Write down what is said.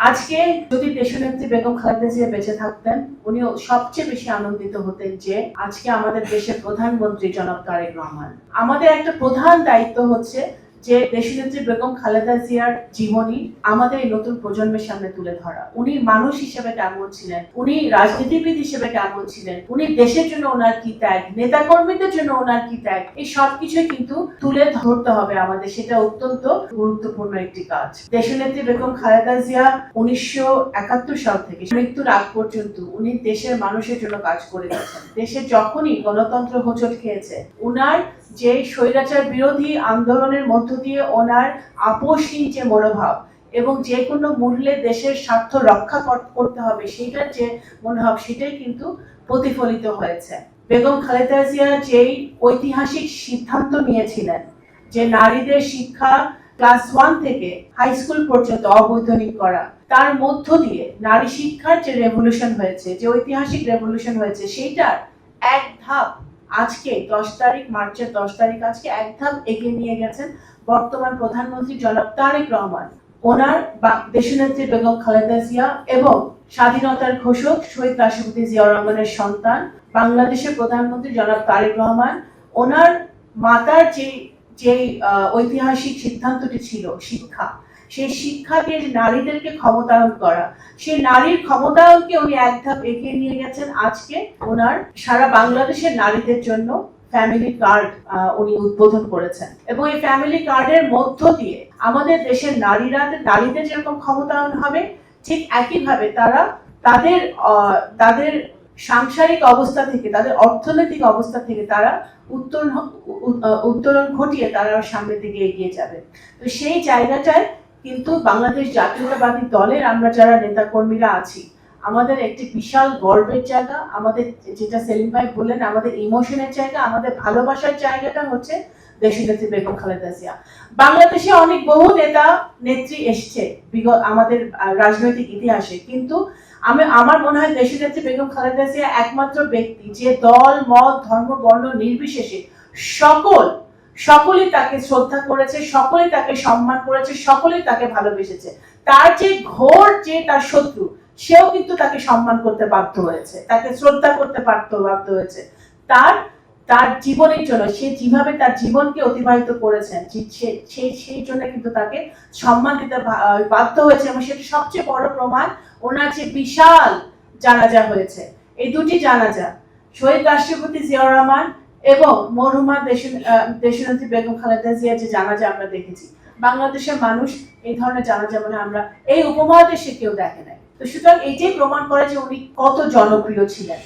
আজকে যদি দেশনেত্রী বেগম খালেদা জিয়া বেঁচে থাকতেন, উনি সবচেয়ে বেশি আনন্দিত হতেন যে আজকে আমাদের দেশের প্রধানমন্ত্রী জনাব তারেক রহমান। আমাদের একটা প্রধান দায়িত্ব হচ্ছে যে দেশনেত্রী বেগম খালেদা জিয়ার জীবনী আমাদের এই নতুন প্রজন্মের সামনে তুলে ধরা। উনি মানুষ হিসেবে কেমন ছিলেন, উনি রাজনীতিবিদ হিসেবে কেমন ছিলেন, উনি দেশের জন্য ওনার কি ত্যাগ, নেতা কর্মীদের জন্য ওনার কি ত্যাগ, এই সবকিছু কিন্তু তুলে ধরতে হবে আমাদের। সেটা অত্যন্ত গুরুত্বপূর্ণ একটি কাজ। দেশনেত্রী বেগম খালেদা জিয়া 1971 সাল থেকে মৃত্যুর আগ পর্যন্ত উনি দেশের মানুষের জন্য কাজ করে গেছেন। দেশে যখনই গণতন্ত্র হোঁচট খেয়েছে, উনার যে স্বৈরাচার বিরোধী আন্দোলনের মধ্য দিয়ে ওনার আপোষহীন যে মনোভাব এবং যে কোনো মূল্যে দেশের স্বার্থ রক্ষা করতে হবে সেটার যে মনোভাব, সেটাই কিন্তু প্রতিফলিত হয়েছে। বেগম খালেদা জিয়া যেই ঐতিহাসিক সিদ্ধান্ত নিয়েছিলেন যে নারীদের শিক্ষা ক্লাস 1 থেকে হাই স্কুল পর্যন্ত অবৈতনিক করা, তার মধ্য দিয়ে নারী শিক্ষার যে রেভলিউশন হয়েছে, যে ঐতিহাসিক রেভলিউশন হয়েছে, সেইটার এক ধাপ আজকে মার্চের 10 তারিখ আজকে এক ধাপ এগিয়ে নিয়ে গেছেন বর্তমান প্রধানমন্ত্রী জনাব তারেক রহমান। ওনার দেশনেত্রী বেগম খালেদা জিয়া এবং স্বাধীনতার ঘোষক শহীদ রাষ্ট্রপতি জিয়াউর রহমানের সন্তান বাংলাদেশের প্রধানমন্ত্রী জনাব তারেক রহমান, ওনার মাতার যে ঐতিহাসিক সিদ্ধান্তটি ছিল শিক্ষা, সেই শিক্ষা দিয়ে নারীদেরকে ক্ষমতায়ন করা, সেই নারীর ক্ষমতায়নকে উনি এক ধাপ এগিয়ে নিয়ে গেছেন। আজকে ওনার সারা বাংলাদেশের নারীদের জন্য ফ্যামিলি কার্ড উনি উদ্বোধন করেছেন এবং এই ফ্যামিলি কার্ডের মধ্য দিয়ে আমাদের দেশের নারীদের যেরকম ক্ষমতায়ন হবে, ঠিক একইভাবে তারা তাদের সাংসারিক অবস্থা থেকে, তাদের অর্থনৈতিক অবস্থা থেকে তারা উত্তরণ ঘটিয়ে তারা সামনের দিকে এগিয়ে যাবে। তো সেই জায়গাটায় কিন্তু বাংলাদেশ জাতীয়তাবাদী দলের আমরা যারা নেতা কর্মীরা আছি, আমাদের একটি বিশাল গর্বের জায়গা, আমাদের যেটা সেলিম ভাই বললেন, আমাদের ইমোশনের জায়গা, আমাদের ভালোবাসার জায়গাটা হচ্ছে দেশনেত্রী বেগম খালেদা জিয়া। বাংলাদেশে অনেক বহু নেতা নেত্রী এসছে আমাদের রাজনৈতিক ইতিহাসে, কিন্তু আমার মনে হয় দেশনেত্রী বেগম খালেদা জিয়া একমাত্র ব্যক্তি যে দল মত ধর্ম বর্ণ নির্বিশেষে সকলেই তাকে শ্রদ্ধা করেছে, সকলেই তাকে সম্মান করেছে, সকলেই তাকে ভালোবেসেছে। তার যে ঘোর যে তার শত্রু, সেও কিন্তু তাকে সম্মান করতে বাধ্য হয়েছে, তাকে শ্রদ্ধা করতে বাধ্য হয়েছে। তার জীবনের জন্য সে যেভাবে তার জীবনকে অতিবাহিত করেছেন, সেই জন্য কিন্তু তাকে সম্মান দিতে বাধ্য হয়েছে এবং সেটা সবচেয়ে বড় প্রমাণ ওনার যে বিশাল জানাজা হয়েছে। এই দুটি জানাজা, শহীদ রাষ্ট্রপতি জিয়াউর রহমান এবং মরহুমা দেশনেত্রী বেগম খালেদা জিয়ার যে জানাজা আমরা দেখেছি, বাংলাদেশের মানুষ এই ধরনের জানাজা মানে আমরা এই উপমহাদেশে কেউ দেখে নাই। তো সুতরাং এটাই প্রমাণ করে যে উনি কত জনপ্রিয় ছিলেন।